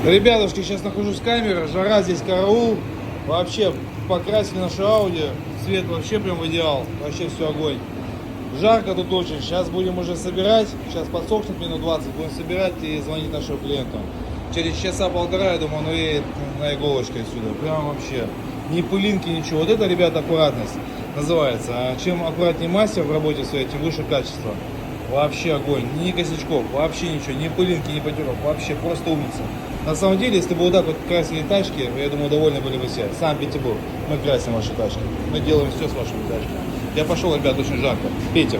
Ребятушки, сейчас нахожусь в камере, жара здесь караул. Вообще покрасили нашу Ауди, цвет вообще прям в идеал, вообще все огонь. Жарко тут очень, сейчас будем уже собирать, сейчас подсохнет минут 20, будем собирать и звонить нашему клиенту. Через часа полтора, я думаю, он уедет на иголочке отсюда, прям вообще. Ни пылинки, ничего. Вот это, ребята, аккуратность называется. А чем аккуратнее мастер в работе своей, тем выше качество. Вообще огонь, ни косячков, вообще ничего, ни пылинки, ни потеков, вообще просто умница. На самом деле, если бы вот так вот красили тачки, я думаю, довольны были бы все. Сам Петербург, мы красим ваши тачки, мы делаем все с вашими тачками. Я пошел, ребят, очень жарко. Петя.